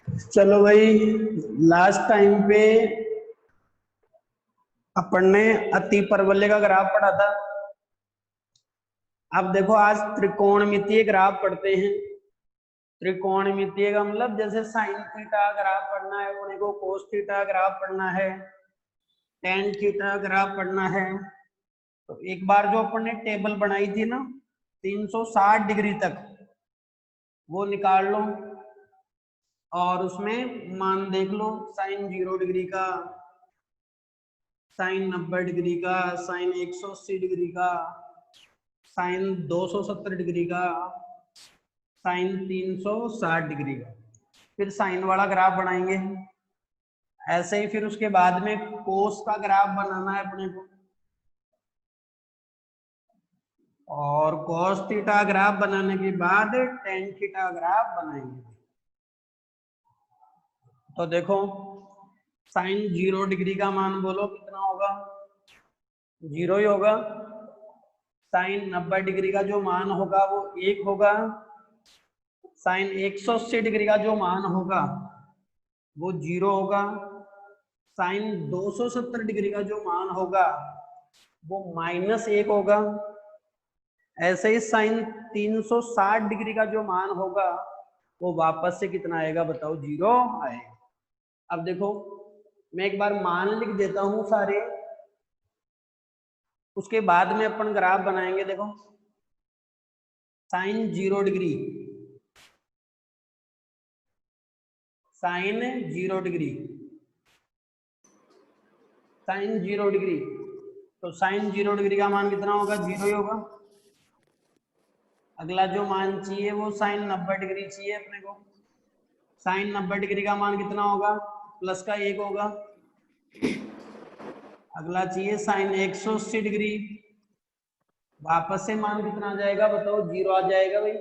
चलो भाई, last time पे अपन ने अति परवलय का ग्राफ पढ़ा था। अब देखो आज त्रिकोणमितीय ग्राफ पढ़ते हैं। त्रिकोणमितीय का मतलब जैसे साइन थीटा ग्राफ पढ़ना है अपने को, कोस थीटा ग्राफ पढ़ना है, टेन थीटा ग्राफ पढ़ना है। तो एक बार जो अपन ने टेबल बनाई थी ना 360 डिग्री तक, वो निकाल लो और उसमें मान देख लो। साइन 0 डिग्री का, साइन 90 डिग्री का, साइन 180 डिग्री का, साइन 270 डिग्री का, साइन 360 डिग्री का। फिर साइन वाला ग्राफ बनाएंगे। ऐसे ही फिर उसके बाद में कोस का ग्राफ बनाना है अपने को, और कॉस थीटा ग्राफ बनाने के बाद टेन थीटा ग्राफ बनाएंगे। तो देखो साइन 0 डिग्री का मान बोलो कितना होगा, 0 ही होगा। साइन 90 डिग्री का जो मान होगा वो 1 होगा। साइन 180 डिग्री का जो मान होगा वो 0 होगा। साइन 270 डिग्री का जो मान होगा वो -1 होगा। ऐसे ही साइन 360 डिग्री का जो मान होगा वो वापस से कितना आएगा बताओ, 0 आएगा। अब देखो मैं एक बार मान लिख देता हूं सारे, उसके बाद में अपन ग्राफ बनाएंगे। देखो sine 0 degree, sine 0 degree, sine 0 degree. तो साइन 0 डिग्री का मान कितना होगा, 0 ही होगा। अगला जो मान चाहिए वो साइन 90 डिग्री चाहिए अपने को। साइन 90 डिग्री का मान कितना होगा, प्लस का 1 होगा। अगला चाहिए साइन 180 डिग्री, वापस से मान कितना आ जाएगा बताओ, 0 आ जाएगा भाई।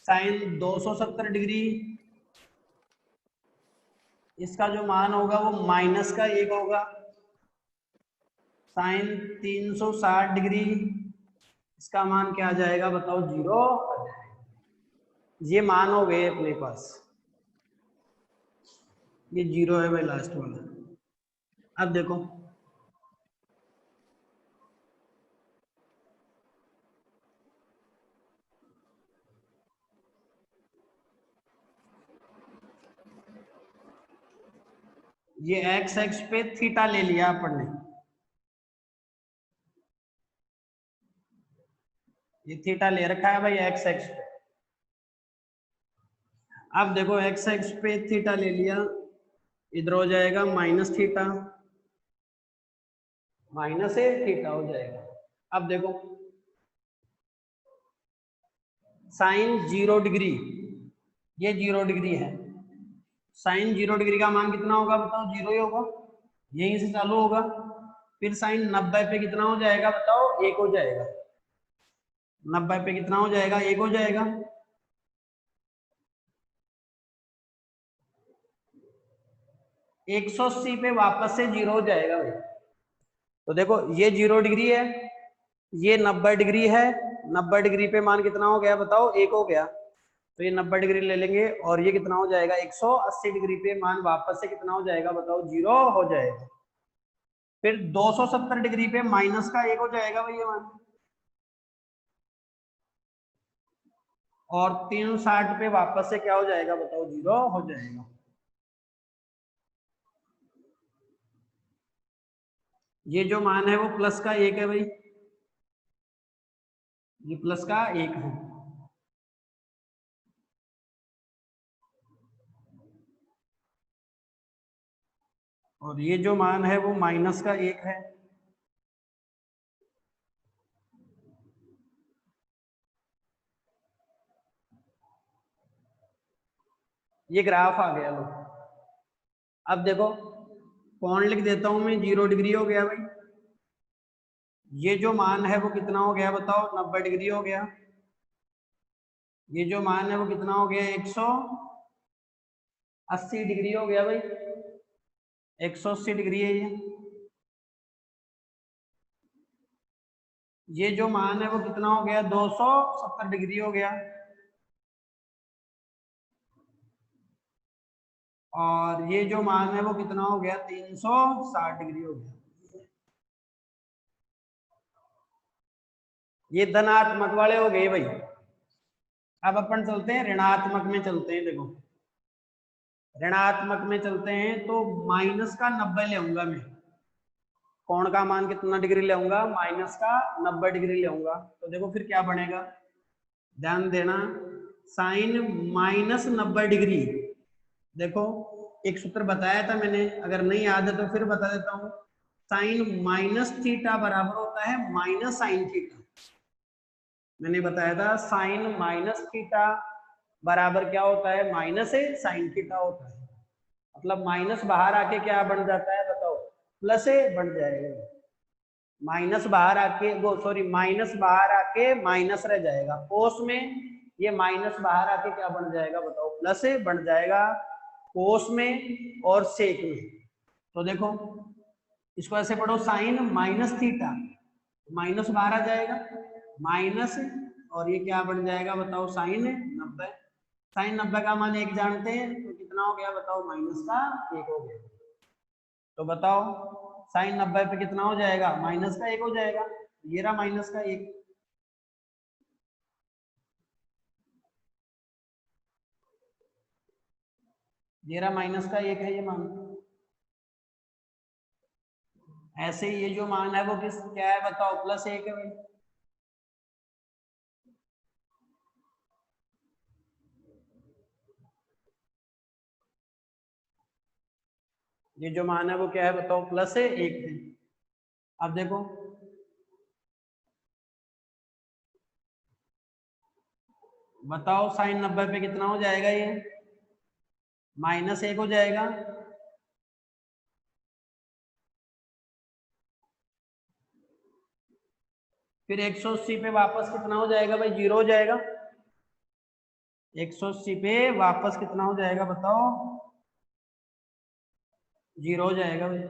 साइन 270 डिग्री, इसका जो मान होगा वो माइनस का 1 होगा। साइन 360 डिग्री, इसका मान क्या आ जाएगा बताओ, 0 आ जाएगा। ये मान हो गए अपने पास, ये 0 है भाई लास्ट वाला। अब देखो ये एक्स एक्स पे थीटा ले लिया अपन ने, ये थीटा ले रखा है भाई एक्स एक्स पे। अब देखो एक्स एक्स पे थीटा ले लिया, इधर हो जाएगा माइनस थीटा, माइनस ए थीटा हो जाएगा। अब देखो साइन 0 डिग्री, ये 0 डिग्री है। साइन 0 डिग्री का मान कितना होगा बताओ, 0 ही होगा, यहीं से चालू होगा। फिर साइन 90 पे कितना हो जाएगा बताओ, 1 हो जाएगा। 90 पे कितना हो जाएगा, 1 हो जाएगा। एक सौ अस्सी पे वापस से 0 हो जाएगा भाई। तो देखो ये 0 डिग्री है, ये 90 डिग्री है। 90 डिग्री पे मान कितना हो गया बताओ, 1 हो गया। तो ये 90 डिग्री ले लेंगे और ये कितना हो जाएगा, 180 डिग्री पे मान वापस से कितना हो जाएगा बताओ, 0 हो जाएगा। फिर 270 डिग्री पे माइनस का 1 हो जाएगा भाई ये मान, और 360 पे वापस से क्या हो जाएगा बताओ, 0 हो जाएगा। ये जो मान है वो प्लस का 1 है भाई, ये प्लस का 1 है। और ये जो मान है वो माइनस का 1 है। ये ग्राफ आ गया लो। अब देखो कौन लिख देता हूं मैं, 0 डिग्री हो गया भाई। ये जो मान है वो कितना हो गया बताओ, 90 डिग्री हो गया। ये जो मान है वो कितना हो गया, 180 डिग्री हो गया भाई। 180 डिग्री है ये। ये जो मान है वो कितना हो गया, 270 डिग्री हो गया। और ये जो मान है वो कितना हो गया, 360 डिग्री हो गया। ये धनात्मक वाले हो गए भाई। अब अपन चलते हैं ऋणात्मक में, चलते हैं। देखो ऋणात्मक में चलते हैं तो माइनस का 90 लेऊंगा मैं। कोण का मान कितना डिग्री लेऊंगा, माइनस का 90 डिग्री लेऊंगा। तो देखो फिर क्या बनेगा, ध्यान देना, साइन माइनस 90 डिग्री। देखो एक सूत्र बताया था मैंने, अगर नहीं याद है तो फिर बता देता हूं। साइन माइनस थीटा बराबर होता है माइनस साइन थीटा। मैंने बताया था साइन माइनस थीटा बराबर क्या होता है, माइनस है साइन थीटा होता है। मतलब माइनस बाहर आके क्या बन जाता है बताओ, प्लस ए बन जाएगा। माइनस बाहर आके वो सॉरी माइनस बाहर आके माइनस रह जाएगा, कोस में ये माइनस बाहर आके क्या बन जाएगा बताओ, प्लस ए बन जाएगा कोस में और सेक में। तो देखो इसको ऐसे पढ़ो, साइन माइनस थीटा, माइनस बाहर आ जाएगा माइनस, और ये क्या बन जाएगा बताओ, साइन 90। साइन 90 का मान 1 जानते हैं तो कितना हो गया बताओ, माइनस का 1 हो गया। तो बताओ साइन 90 पे कितना हो जाएगा, माइनस का 1 हो जाएगा। ये रहा माइनस का 1। ये रहा माइनस का 1 है ये मान। ऐसे ये जो मान है वो किस क्या है बताओ, प्लस 1 है भाई। ये जो मान है वो क्या है बताओ, प्लस है 1 है। अब देखो बताओ साइन 90 पे कितना हो जाएगा, ये माइनस 1 हो जाएगा। फिर 180 पे वापस कितना हो जाएगा भाई, 0 हो जाएगा। 180 पे वापस कितना हो जाएगा बताओ, 0 हो जाएगा भाई।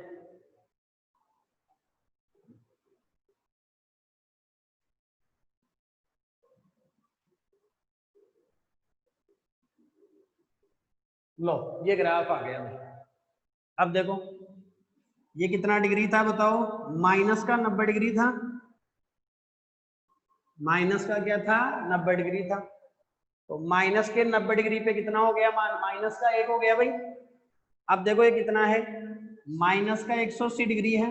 लो ये ग्राफ आ गया भाई। अब देखो ये कितना डिग्री था बताओ, माइनस का 90 डिग्री था। माइनस का क्या था, 90 डिग्री था। तो माइनस के 90 डिग्री पे कितना हो गया मान, माइनस का 1 हो गया भाई। अब देखो ये कितना है, माइनस का 180 डिग्री है,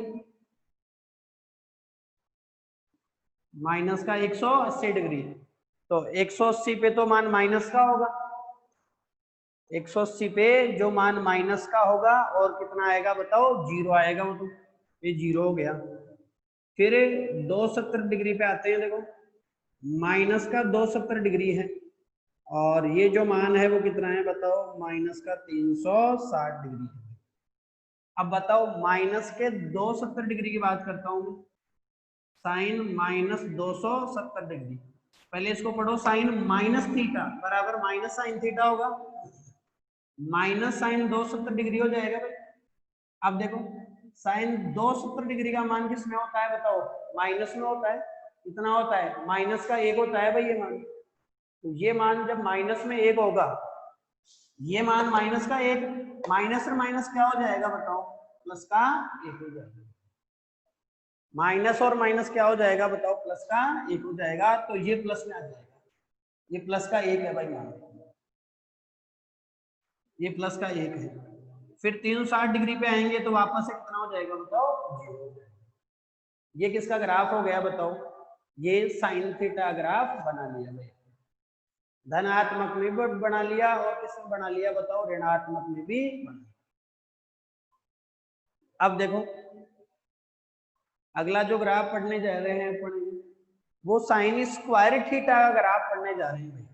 माइनस का 180 डिग्री। तो 180 पे तो मान माइनस का होगा, 180 पे जो मान माइनस का होगा और कितना आएगा बताओ, 0 आएगा। वो तो ये 0 हो गया। फिर 270 डिग्री पे आते हैं। देखो माइनस का 270 डिग्री है और ये जो मान है वो कितना है बताओ, माइनस का 360 डिग्री है। अब बताओ माइनस के 270 डिग्री की बात करता हूँ, साइन माइनस 270 डिग्री। पहले इसको पढ़ो, साइन माइनस थीटा बराबर माइनस साइन थीटा होगा, माइनस साइन 270 डिग्री हो जाएगा भाई। अब देखो साइन 270 डिग्री का मान किस में होता है बताओ, माइनस में होता है। कितना होता है, माइनस का 1 होता है भाई ये मान। तो ये मान जब माइनस में 1 होगा, ये मान माइनस का 1, माइनस और माइनस क्या हो जाएगा बताओ, प्लस का 1 हो जाएगा। माइनस और माइनस क्या हो जाएगा बताओ, प्लस का 1 हो जाएगा। तो ये प्लस में आ जाएगा, ये प्लस का 1 है भाई मान, ये प्लस का 1 है। फिर 360 डिग्री पे आएंगे तो वापस से कितना हो जाएगा बताओ, 0 हो जाएगा। ये किसका ग्राफ हो गया बताओ, ये साइन थीटा ग्राफ बना लिया भाई। धनात्मक में भी बना लिया और किसमें बना लिया बताओ, ऋणात्मक में भी बना। अब देखो अगला जो ग्राफ पढ़ने जा रहे हैं अपन, वो साइन स्क्वायर थीटा का ग्राफ पढ़ने जा रहे हैं भाई।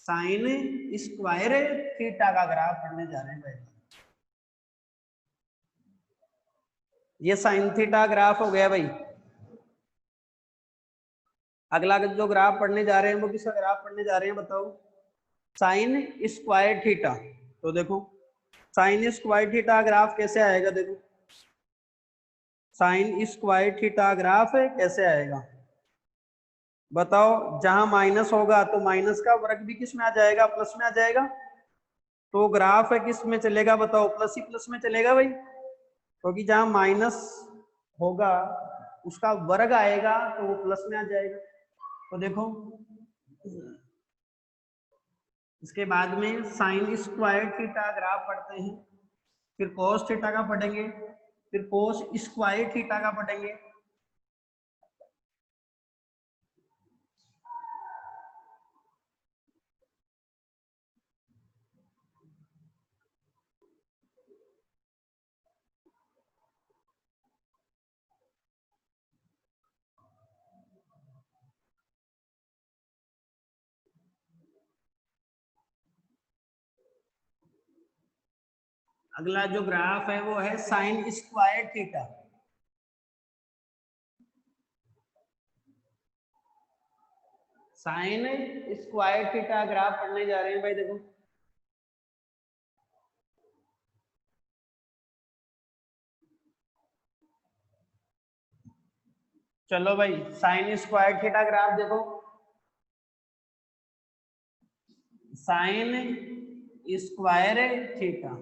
साइन स्क्वायर थीटा का ग्राफ पढ़ने जा रहे हैं भाई। ये साइन थीटा ग्राफ हो गया भाई। अगला जो ग्राफ पढ़ने जा रहे हैं वो किसका ग्राफ पढ़ने जा रहे हैं बताओ, साइन स्क्वायर थीटा। तो देखो साइन स्क्वायर थीटा ग्राफ कैसे आएगा, देखो साइन स्क्वायर थीटा ग्राफ कैसे आएगा बताओ। जहां माइनस होगा तो माइनस का वर्ग भी किस में आ जाएगा, प्लस में आ जाएगा। तो ग्राफ है किस में चलेगा बताओ, प्लस ही प्लस में चलेगा भाई, क्योंकि जहां माइनस होगा उसका वर्ग आएगा तो वो प्लस में आ जाएगा। तो देखो इसके बाद में साइन स्क्वायर थीटा ग्राफ पढ़ते हैं, फिर कोस थीटा का पढ़ेंगे, फिर कोस स्क्वायर थीटा का पढ़ेंगे। अगला जो ग्राफ है वो है sine square theta. Sine square theta graph पढ़ने जा रहे हैं भाई। देखो चलो भाई, साइन स्क्वायर थीटा ग्राफ देखो, साइन स्क्वायर थीटा,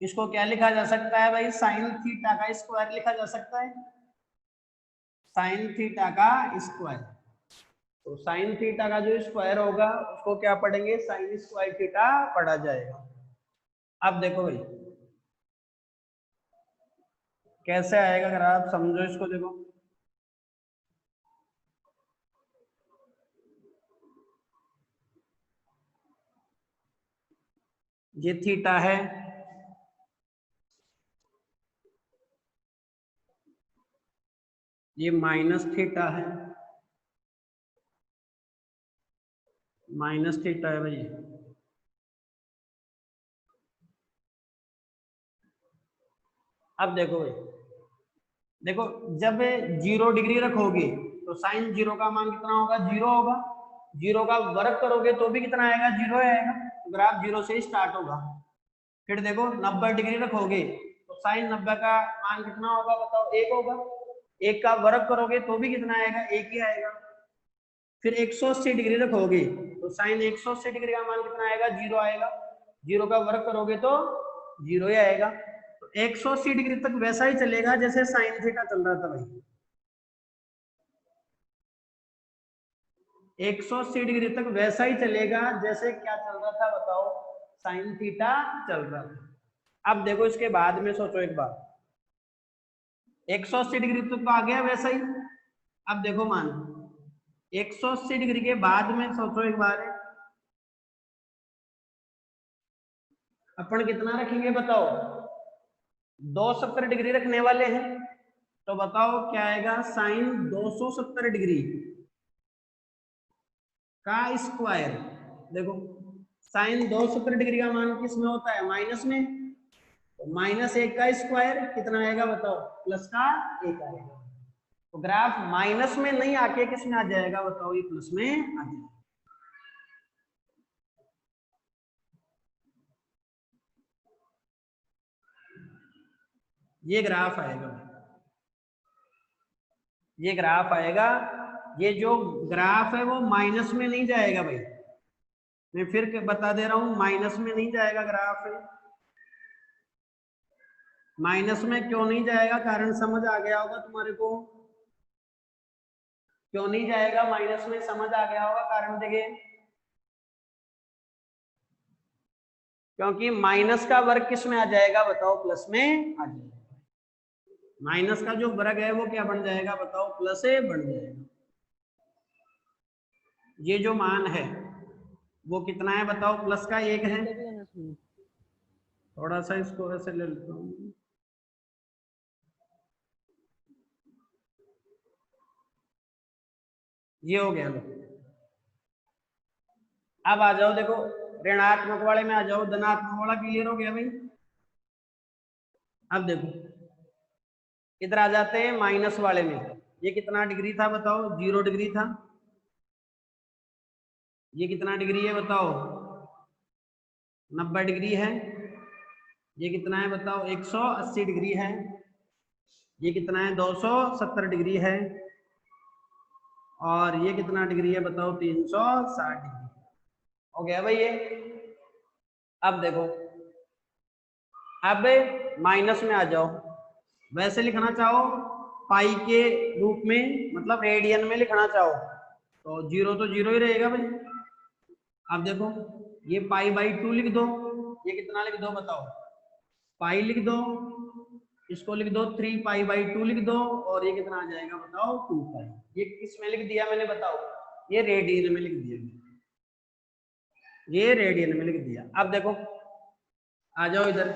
इसको क्या लिखा जा सकता है भाई, साइन थीटा का स्क्वायर लिखा जा सकता है, साइन थीटा का स्क्वायर। तो साइन थीटा का जो स्क्वायर होगा उसको क्या पढ़ेंगे, साइन स्क्वायर थीटा पढ़ा जाएगा। अब देखो भाई कैसे आएगा ग्राफ, समझो इसको। देखो ये थीटा है, ये माइनस थीटा है, माइनस थीटा है भाई। अब देखो भाई, देखो जब 0 डिग्री रखोगे तो साइन 0 का मान कितना होगा, 0 होगा। 0 का वर्ग करोगे तो भी कितना आएगा, 0 आएगा। तो ग्राफ 0 से ही स्टार्ट होगा। फिर देखो 90 डिग्री रखोगे तो साइन 90 का मान कितना होगा बताओ, 1 होगा। 1 का वर्ग करोगे तो भी कितना आएगा, 1 ही आएगा। फिर 180 डिग्री रखोगे तो साइन 180 डिग्री का मान कितना आएगा, 0 आएगा। 0 का वर्ग करोगे तो 0 ही आएगा। तो 180 डिग्री तक वैसा ही चलेगा जैसे साइन थीटा चल रहा था भाई। 180 डिग्री तक वैसा ही चलेगा जैसे क्या चल रहा था बताओ, साइन थीटा चल रहा था। अब देखो इसके बाद में सोचो एक बार, 180 डिग्री तक तो आ गया वैसा ही। अब देखो मान 180 डिग्री के बाद में सोचो एक बार, अपन कितना रखेंगे बताओ, 270 डिग्री रखने वाले हैं। तो बताओ क्या आएगा, साइन 270 डिग्री का स्क्वायर। देखो साइन 270 डिग्री का मान किस में होता है, माइनस में। तो -1 का स्क्वायर कितना आएगा बताओ, प्लस का 1 आएगा। तो ग्राफ माइनस में नहीं आके किस में आ जाएगा बताओ, ये प्लस में आ जाएगा। ये ग्राफ आएगा, ये ग्राफ आएगा। ये जो ग्राफ है वो माइनस में नहीं जाएगा भाई, मैं फिर बता दे रहा हूं, माइनस में नहीं जाएगा ग्राफ। माइनस में क्यों नहीं जाएगा, कारण समझ आ गया होगा तुम्हारे को। क्यों नहीं जाएगा माइनस में, समझ आ गया होगा कारण। देखिए क्योंकि माइनस का वर्ग किस में आ जाएगा बताओ, प्लस में आ जाएगा। माइनस का जो वर्ग है वो क्या बन जाएगा बताओ, प्लस से बन जाएगा। ये जो मान है वो कितना है बताओ, प्लस का 1 है। थोड़ा सा इसको ऐसे ले लेता हूँ, ये हो गया। लो अब आ जाओ, देखो ऋणात्मक वाले में आ जाओ, धनात्मक वाला क्लियर हो गया भाई। अब देखो इधर आ जाते हैं माइनस वाले में। ये कितना डिग्री था बताओ, 0 डिग्री था। ये कितना डिग्री है बताओ, 90 डिग्री है। ये कितना है बताओ, 180 डिग्री है। ये कितना है, 270 डिग्री है। और ये कितना डिग्री है बताओ, 360 डिग्री। हो गया भाई ये। अब देखो, अब माइनस में आ जाओ, वैसे लिखना चाहो पाई के रूप में, मतलब रेडियन में लिखना चाहो तो जीरो तो जीरो ही रहेगा भाई। अब देखो ये पाई बाई 2 लिख दो, ये कितना लिख दो बताओ, पाई लिख दो, इसको लिख दो 3 पाई बाई 2 लिख दो, और ये कितना आ जाएगा बताओ 2 पाई। ये किस में लिख दिया मैंने बताओ, ये रेडियन में लिख दिया, ये रेडियन में लिख दिया। अब देखो आ जाओ इधर,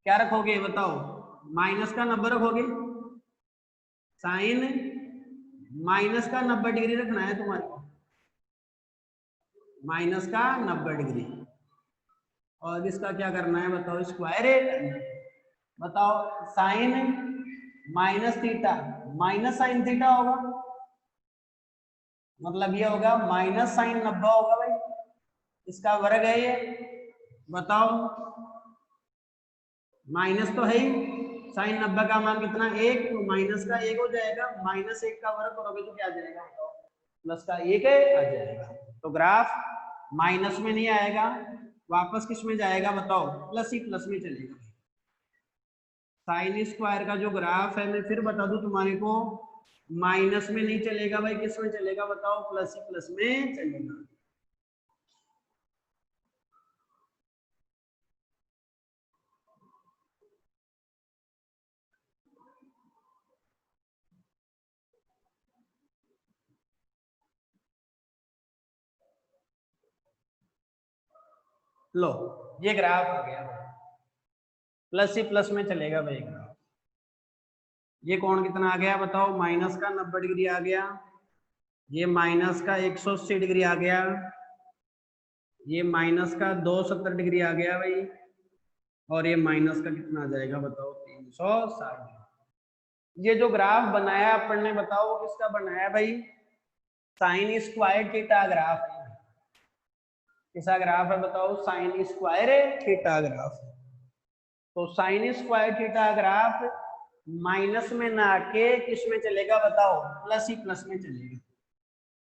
क्या रखोगे बताओ, माइनस का 90 रखोगे, साइन माइनस का 90 डिग्री रखना है तुम्हारे को, माइनस का 90 डिग्री, और इसका क्या करना है बताओ, स्क्वायर। बताओ sine minus theta minus sine theta होगा, मतलब ये होगा माइनस साइन 90 होगा भाई, इसका वर्ग है ये। बताओ माइनस तो है ही, साइन 90 का मान कितना 1, तो माइनस का 1 हो जाएगा, माइनस 1 का वर्ग करोगे तो क्या आ जाएगा बताओ, प्लस का 1 आ जाएगा। तो ग्राफ माइनस में नहीं आएगा, वापस किस में जाएगा बताओ, प्लस ही प्लस में चलेगा। साइन स्क्वायर का जो ग्राफ है मैं फिर बता दूं तुम्हारे को, माइनस में नहीं चलेगा भाई, किस में चलेगा बताओ, प्लस ही प्लस में चलेगा। लो ये ग्राफ आ गया, प्लस ही प्लस में चलेगा भाई ग्राफ। ये कोण कितना आ गया बताओ, माइनस का 90 डिग्री आ गया, ये माइनस का 180 डिग्री आ गया, ये माइनस का 270 डिग्री आ गया भाई, और ये माइनस का कितना आ जाएगा बताओ 360। ये जो ग्राफ बनाया अपन ने बताओ वो किसका बनाया भाई, साइन स्क्वायर थीटा ग्राफ है। किसका ग्राफ है बताओ, साइन स्क्वायर थीटा ग्राफ। तो sine square theta graph minus में ना के किस में चलेगा बताओ, प्लस ही प्लस में चलेगा,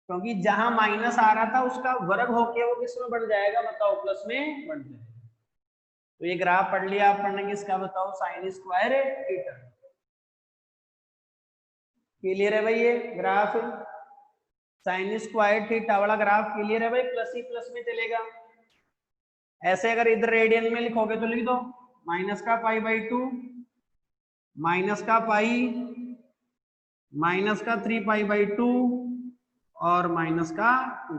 क्योंकि जहां माइनस आ रहा था उसका वर्ग होके वो किस में बढ़ जाएगा बताओ, प्लस में बढ़ जाएगा। तो ये ग्राफ पढ़ लिया अपन ने किसका बताओ, साइन स्क्वायर थीटा। क्लियर है भाई, ये ग्राफ साइन स्क्वायर थीटा वाला ग्राफ क्लियर है भाई, प्लस ही प्लस में चलेगा। ऐसे अगर इधर रेडियन में लिखोगे तो लिख दो माइनस का पाई बाई 2, माइनस का पाई, माइनस का 3 पाई बाई 2, और माइनस का 2।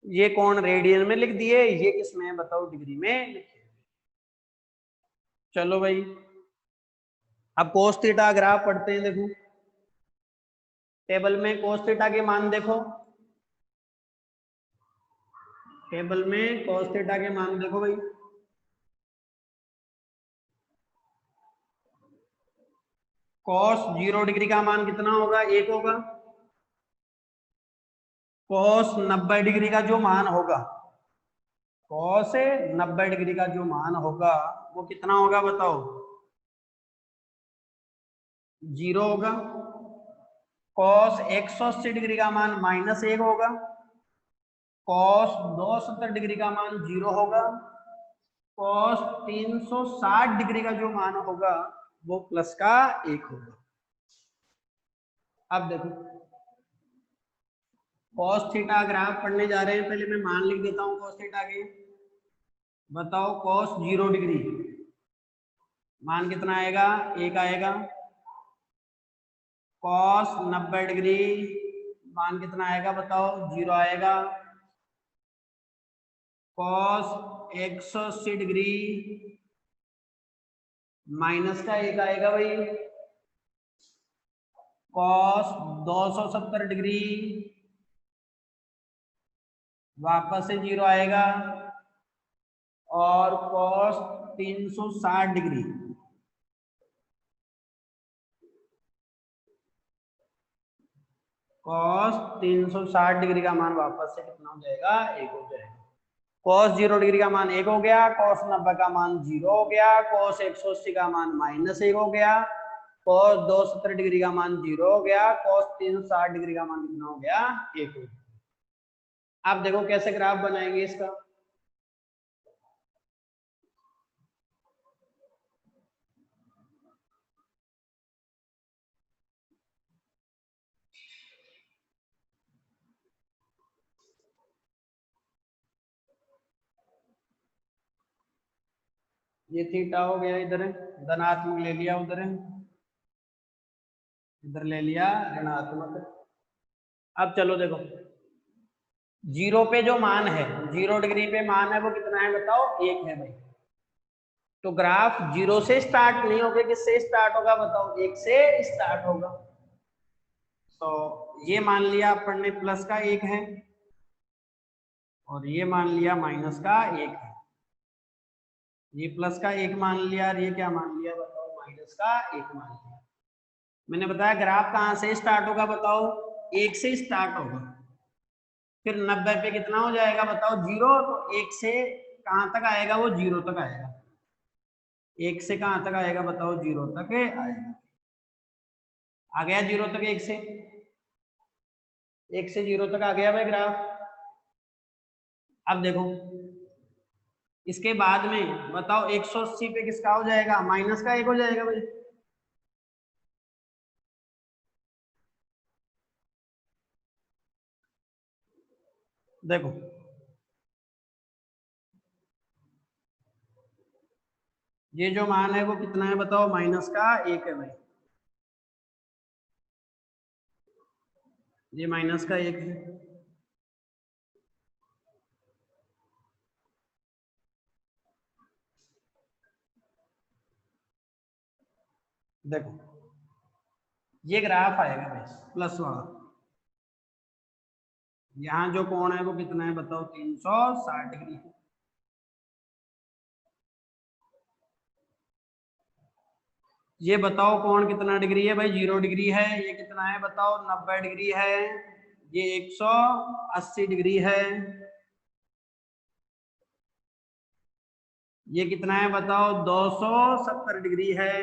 ये कोण रेडियन में लिख दिए, ये किसमें है बताओ, डिग्री में लिखे। चलो भाई अब कोस थीटा ग्राफ पढ़ते हैं। देखो टेबल में कोस थीटा के मान देखो, टेबल में कोस थीटा के मान देखो भाई। कॉस 0 डिग्री का मान कितना होगा, 1 होगा। कॉस 90 डिग्री का जो मान होगा, कॉस 90 डिग्री का जो मान होगा वो कितना होगा बताओ, 0 होगा। कॉस 180 डिग्री का मान -1 होगा। कॉस 270 डिग्री का मान 0 होगा। कॉस 360 डिग्री का जो मान होगा वो प्लस का 1 होगा। अब देखो कॉस थीटा ग्राफ पढ़ने जा रहे हैं, पहले मैं मान लिख देता हूं कॉस थीटा के। बताओ कॉस 0 डिग्री मान कितना आएगा, 1 आएगा। कॉस 90 डिग्री मान कितना आएगा बताओ, 0 आएगा। कॉस 180 डिग्री माइनस का 1 आएगा भाई। कॉस 270 डिग्री वापस से 0 आएगा। और कॉस 360 डिग्री कॉस 360 डिग्री का मान वापस से कितना हो जाएगा, 1 हो जाएगा। कॉस 0 डिग्री का मान 1 हो गया, कॉस 90 का मान 0 हो गया, कॉस 180 का मान -1 हो गया, कॉस 270 डिग्री का मान 0 हो गया, कॉस 360 डिग्री का मान कितना हो गया, 1 हो गया। आप देखो कैसे ग्राफ बनाएंगे इसका। ये थीटा हो गया, इधर धनात्मक ले लिया, उधर इधर ले लिया ऋणात्मक। अब चलो देखो, जीरो पे जो मान है, 0 डिग्री पे मान है वो कितना है बताओ, 1 है भाई। तो ग्राफ 0 से स्टार्ट नहीं होगा, किससे स्टार्ट होगा बताओ, 1 से स्टार्ट होगा। तो ये मान लिया अपन ने प्लस का 1 है, और ये मान लिया माइनस का 1 है। ये प्लस का 1 मान लिया, और ये क्या मान लिया बताओ, माइनस का 1 मान लिया। मैंने बताया ग्राफ कहाँ से स्टार्ट होगा बताओ, 1 से स्टार्ट होगा, फिर 90 पे कितना हो जाएगा बताओ, 0। तो 1 से कहाँ तक आएगा वो, 0 तक आएगा। 1 से कहाँ तक आएगा बताओ, 0 तक आएगा। आ गया 0 तक, 1 से 0 तक आ गया भाई ग्राफ। अब देखो इसके बाद में बताओ 180 पे किसका हो जाएगा, माइनस का 1 हो जाएगा भाई। देखो ये जो मान है वो कितना है बताओ, माइनस का 1 है भाई। ये माइनस का 1 है। देखो ये ग्राफ आएगा भाई प्लस वाला, यहाँ जो कोण है वो कितना है बताओ, 360 डिग्री है। ये बताओ कोण कितना डिग्री है भाई, 0 डिग्री है। ये कितना है बताओ, 90 डिग्री है। ये 180 डिग्री है। ये कितना है बताओ, 270 डिग्री है।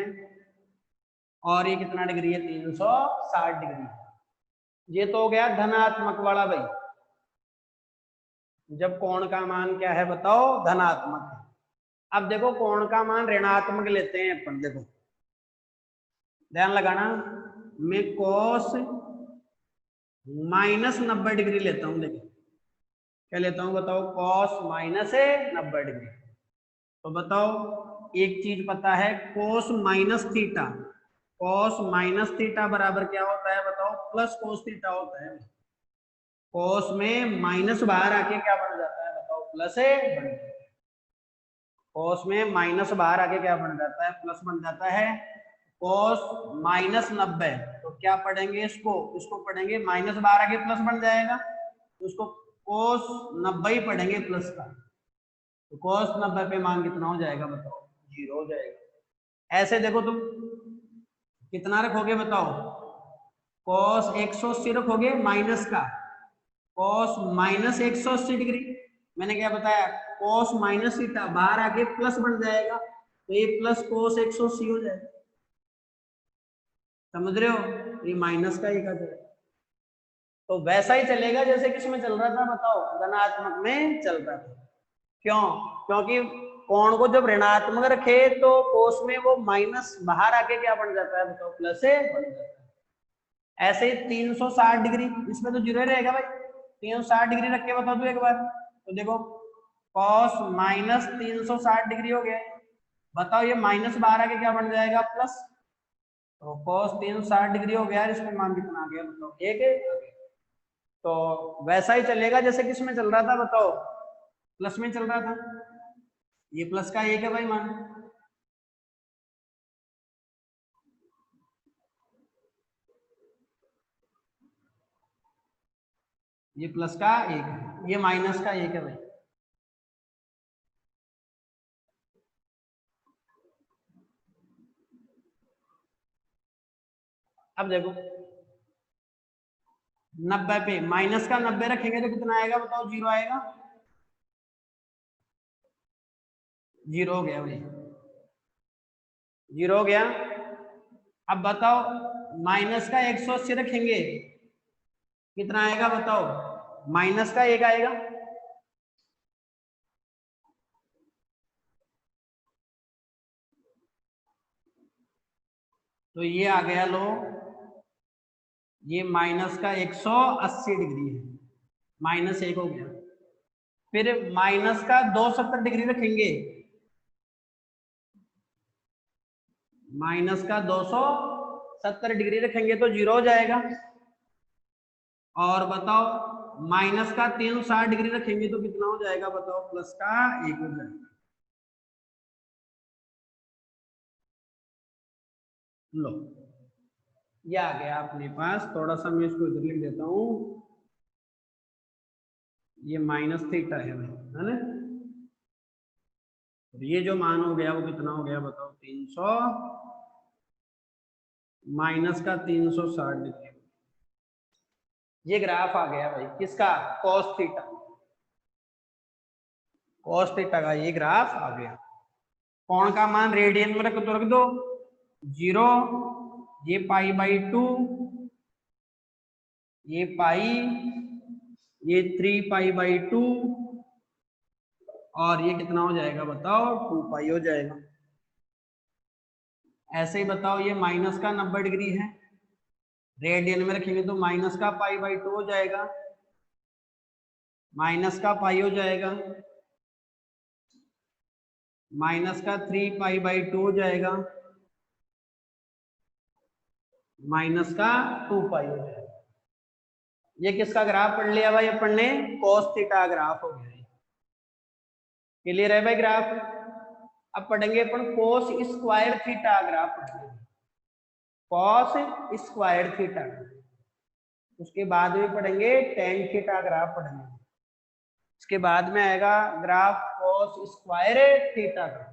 और ये कितना डिग्री है, 360 डिग्री। ये तो हो गया धनात्मक वाला भाई, जब कोण का मान क्या है बताओ, धनात्मक है। अब देखो कोण का मान ऋणात्मक लेते हैं अपन। देखो ध्यान लगाना, मैं कोस माइनस 90 डिग्री लेता हूं। देखो क्या लेता हूं बताओ, कॉस माइनस 90 डिग्री। तो बताओ एक चीज पता है, कोस माइनस थीटा, कोस माइनस थीटा बराबर क्या होता है बताओ, प्लस कोस थीटा होता है। कोस में माइनस बाहर आके क्या बन जाता है बताओ, प्लस बन जाता है। कोस में माइनस बाहर आके क्या बन जाता है, प्लस बन जाता है। कोस माइनस 90, तो क्या पढ़ेंगे इसको, इसको पढ़ेंगे माइनस बाहर आके प्लस बन जाएगा, तो उसको कोस 90 ही पढ़ेंगे प्लस का। तो कोस 90 पे मान कितना हो जाएगा बताओ, 0 हो जाएगा। ऐसे देखो तुम कितना रखोगे बताओ, कोस 180 रखोगे माइनस का, कोस माइनस 180 डिग्री। मैंने क्या बताया, कोस माइनस थीटा बाहर आके प्लस बन जाएगा, तो ये प्लस कोस 180 हो जाएगा। समझ रहे हो, ये माइनस का एक आ जाएगा। तो वैसा ही चलेगा जैसे किसमें चल रहा था बताओ, धनात्मक में चल रहा था। क्यों, क्योंकि कोण को जब ऋणात्मक रखे तो कोस में वो माइनस बाहर आके क्या बन जाता है बताओ, प्लस से बन जाता है। ऐसे ही 360 डिग्री, इसमें तो 0 रहेगा भाई। 360 डिग्री रख के बता दो एक बार, तो देखो कॉस माइनस 360 डिग्री हो गया। बताओ ये माइनस बाहर आके क्या बन जाएगा, प्लस। तो कॉस 360 डिग्री हो गया, इसमें मान कितना आ गया बताओ, 1। तो वैसा ही चलेगा जैसे किसमें चल रहा था बताओ, प्लस में चल रहा था। ये प्लस का 1 है भाई मान। ये प्लस का 1 है, ये माइनस का 1 है भाई। अब देखो 90 पे माइनस का 90 रखेंगे तो कितना आएगा बताओ, 0 आएगा। 0 हो गया भाई, 0 हो गया। अब बताओ माइनस का 180 रखेंगे कितना आएगा बताओ, माइनस का 1 आएगा। तो ये आ गया लो, ये माइनस का 180 डिग्री है, माइनस 1 हो गया। फिर माइनस का 270 डिग्री रखेंगे, माइनस का 270 डिग्री रखेंगे तो 0 हो जाएगा। और बताओ माइनस का 360 डिग्री रखेंगे तो कितना हो जाएगा बताओ, प्लस का 1 हो जाएगा। लो ये आ गया अपने पास। थोड़ा सा मैं इसको इधर लिख देता हूं, ये माइनस थीटा है भाई, है ना। ये जो मान हो गया वो कितना हो गया बताओ, 300 माइनस का 360 डिग्री। ये ग्राफ आ गया भाई किसका, कॉस थीटा। कॉस थीटा का ये ग्राफ आ गया। कोण का मान रेडियन में रख दो 0, ये पाई बाई 2, ये पाई, ये 3 पाई बाई 2, और ये कितना हो जाएगा बताओ, 2 पाई हो जाएगा। ऐसे ही बताओ ये माइनस का 90 डिग्री है, रेडियन में रखेंगे तो माइनस का पाई बाई 2 हो जाएगा, माइनस का पाई हो जाएगा, माइनस का 3 पाई बाई 2 हो जाएगा, माइनस का 2 पाई हो जाएगा। ये किसका ग्राफ पढ़ लिया भाई अपन ने, कॉस थीटा ग्राफ हो गया। क्लियर है भाई ग्राफ। अब पढ़ेंगे अपन कोस स्क्वायर थीटा ग्राफ पढ़ेंगे, कॉस स्क्वायर थीटा। उसके बाद में पढ़ेंगे टेन थीटा ग्राफ पढ़ेंगे। इसके बाद में आएगा ग्राफ कॉस स्क्वायर थीटा का।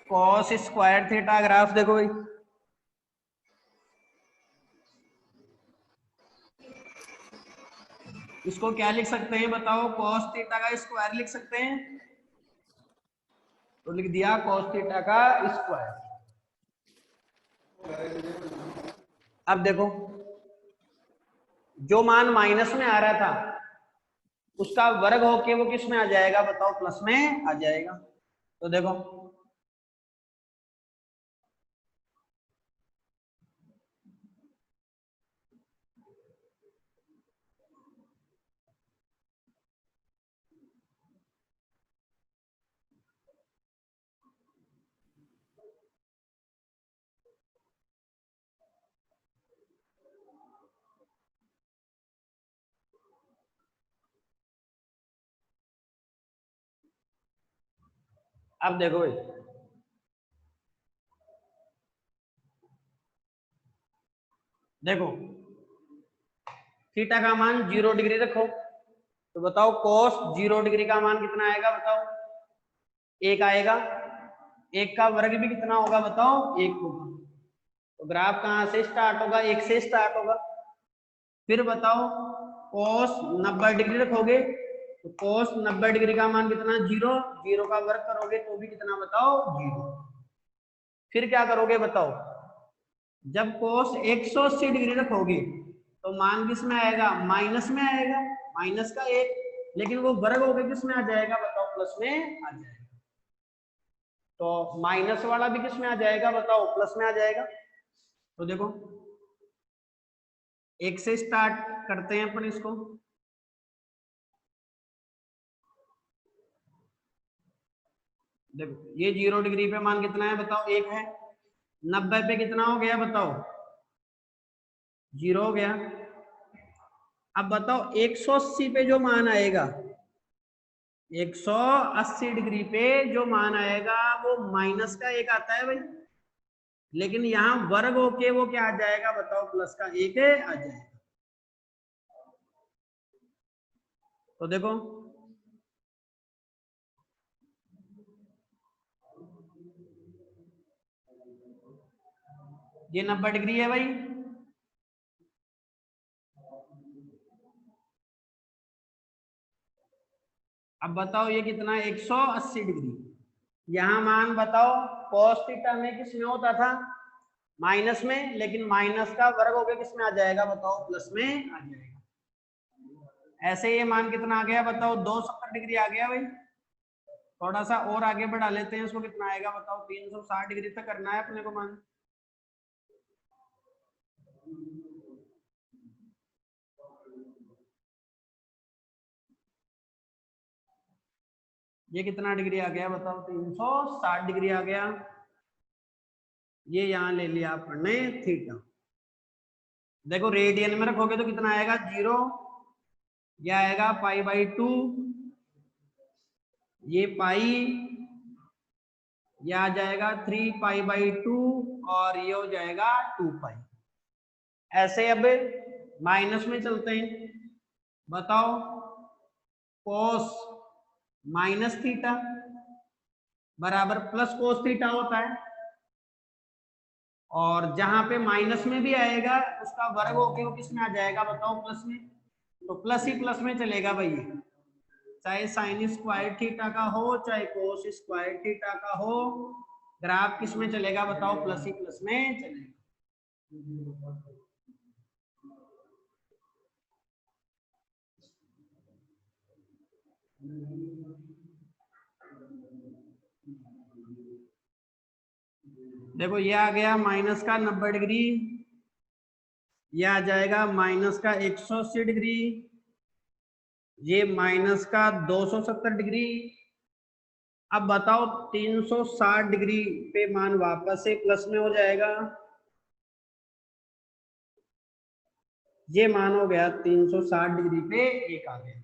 कॉस स्क्वायर थीटा ग्राफ देखो भाई, इसको क्या लिख सकते हैं बताओ, कॉस थीटा का स्क्वायर लिख सकते हैं, तो लिख दिया कॉस थीटा का स्क्वायर। अब देखो जो मान माइनस में आ रहा था उसका वर्ग होके वो किस में आ जाएगा बताओ, प्लस में आ जाएगा। तो देखो अब देखो भाई, देखो थीटा का मान 0 डिग्री रखो, तो बताओ कॉस 0 डिग्री का मान कितना आएगा बताओ, 1 आएगा। 1 का वर्ग भी कितना होगा बताओ, 1 होगा। तो ग्राफ कहां से स्टार्ट होगा, 1 से स्टार्ट होगा। फिर बताओ कॉस 90 डिग्री रखोगे, तो कॉस 90 डिग्री का मान कितना, 0। 0 का वर्ग करोगे तो भी कितना बताओ, 0। फिर क्या करोगे बताओ, जब cos 180 डिग्री रखोगे तो मान किस में आएगा, माइनस में आएगा, माइनस का 1। लेकिन वो वर्ग होके किस में आ जाएगा बताओ, प्लस में आ जाएगा। तो माइनस वाला भी किस में आ जाएगा बताओ, प्लस में आ जाएगा। तो देखो 1 से स्टार्ट करते हैं अपन इसको। देखो ये 0 डिग्री पे मान कितना है बताओ, 1 है। 90 पे कितना हो गया बताओ, 0 हो गया। अब बताओ 180 पे जो मान आएगा, 180 डिग्री पे जो मान आएगा वो माइनस का 1 आता है भाई, लेकिन यहाँ वर्ग होके वो क्या आ जाएगा बताओ, प्लस का 1 आ जाएगा। तो देखो ये 90 डिग्री है भाई, अब बताओ ये कितना है, 180 डिग्री। यहाँ मान बताओ cos थीटा में किस में होता था, माइनस में, लेकिन माइनस का वर्ग होकर किस में आ जाएगा बताओ, प्लस में आ जाएगा। ऐसे ये मान कितना आ गया बताओ, 270 डिग्री आ गया भाई। थोड़ा सा और आगे बढ़ा लेते हैं इसको, कितना आएगा बताओ, 360 डिग्री तक करना है अपने को मान। ये कितना डिग्री आ गया बताओ, 360 डिग्री आ गया। ये यहां ले लिया आपने थीटा। देखो रेडियन में रखोगे तो कितना आएगा, 0, ये आएगा π/2, ये पाई, ये आ जाएगा 3π/2 और ये हो जाएगा 2π। ऐसे अब माइनस में चलते हैं, बताओ cos माइनस थीटा बराबर प्लस cos थीटा होता है, और जहां पे माइनस में भी आएगा उसका वर्ग होके वो किस में आ जाएगा बताओ, प्लस में। तो प्लस ही प्लस में चलेगा भाई, चाहे साइन स्क्वायर थीटा का हो चाहे कोस स्क्वायर थीटा का हो, ग्राफ किस में चलेगा बताओ, प्लस ही प्लस में चलेगा। देखो ये आ गया माइनस का 90 डिग्री, ये आ जाएगा माइनस का 180 डिग्री, ये माइनस का 270 डिग्री। अब बताओ 360 डिग्री पे मान वापस से प्लस में हो जाएगा, ये मान हो गया 360 डिग्री पे एक आ गया,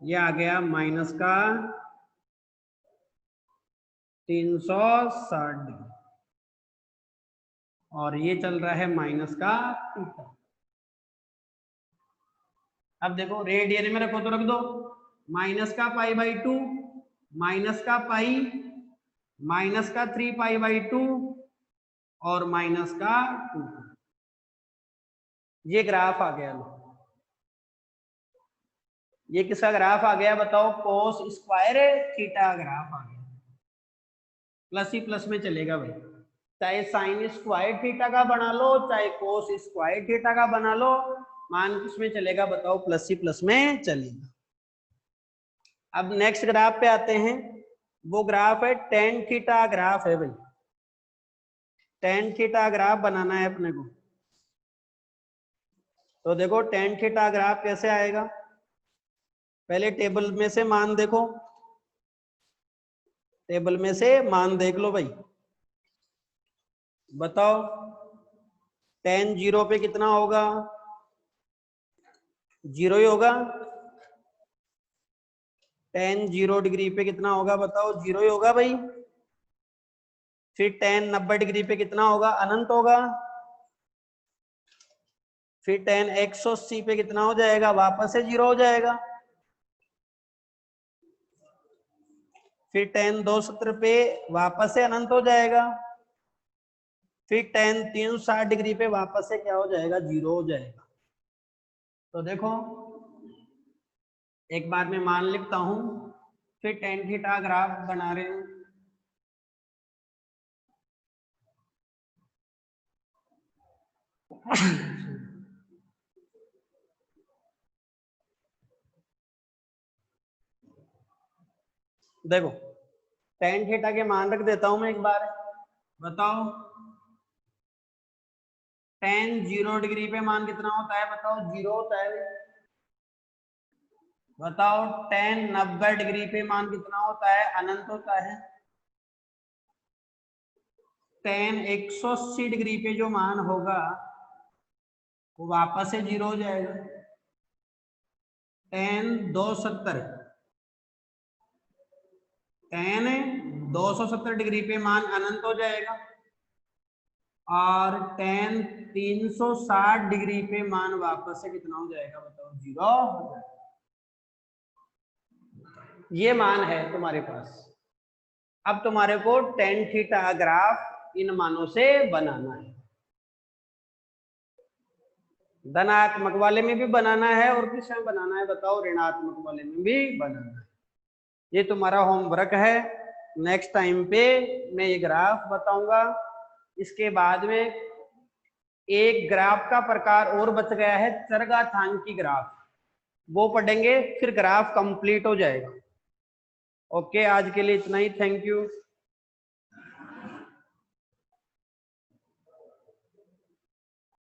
ये आ गया माइनस का 360 डिग्री, और ये चल रहा है माइनस का थीटा। अब देखो रेडियन में रखो तो रख दो, माइनस का π/2, माइनस का पाई, माइनस का 3π/2 और माइनस का 2। ये ग्राफ आ गया, ये किसका ग्राफ आ गया बताओ, कोस स्क्वायर थीटा ग्राफ आ गया। प्लस ही प्लस में चलेगा भाई, चाहे साइन स्क्वायर थीटा का बना लो चाहे कोस स्क्वायर थीटा का बना लो, मान किसमें चलेगा बताओ, प्लस ही प्लस में चलेगा। अब नेक्स्ट ग्राफ पे आते हैं, वो ग्राफ है टेन थीटा ग्राफ है भाई। टेन थीटा ग्राफ बनाना है अपने को, तो देखो टेन थीटा ग्राफ कैसे आएगा, पहले टेबल में से मान देखो, टेबल में से मान देख लो भाई, बताओ टेन 0 पे कितना होगा, 0 ही होगा। टेन 0 डिग्री पे कितना होगा बताओ, 0 ही होगा भाई। फिर टेन 90 डिग्री पे कितना होगा, अनंत होगा। फिर टेन 180 पे कितना हो जाएगा, वापस से 0 हो जाएगा। फिर टेन 270 पे वापस से अनंत हो जाएगा। फिर टेन 360 डिग्री पे वापस से क्या हो जाएगा, 0 हो जाएगा। तो देखो एक बार मैं मान लिखता हूं, फिर टेन थीटा ग्राफ बना रहे हैं। देखो टेन थीटा के मान रख देता हूं मैं एक बार, बताओ टेन 0 डिग्री पे मान कितना होता है बताओ, 0 होता है। बताओ टेन 90 डिग्री पे मान कितना होता है, अनंत होता है। टेन 180 डिग्री पे जो मान होगा वो वापस से 0 हो जाएगा। टेन 270, टेन 270 डिग्री पे मान अनंत हो जाएगा, और टेन 360 डिग्री पे मान वापस से कितना हो जाएगा बताओ, 0 हो जाएगा। ये मान है तुम्हारे पास। अब तुम्हारे को टेन थीटा ग्राफ इन मानों से बनाना है। धनात्मक वाले में भी बनाना है और किसमें बनाना है बताओ, ऋणात्मक वाले में भी बनाना है। ये तुम्हारा होमवर्क है। नेक्स्ट टाइम पे मैं ये ग्राफ बताऊंगा। इसके बाद में एक ग्राफ का प्रकार और बच गया है, चरघातांकी ग्राफ, वो पढ़ेंगे, फिर ग्राफ कंप्लीट हो जाएगा। ओके, आज के लिए इतना ही। Thank you.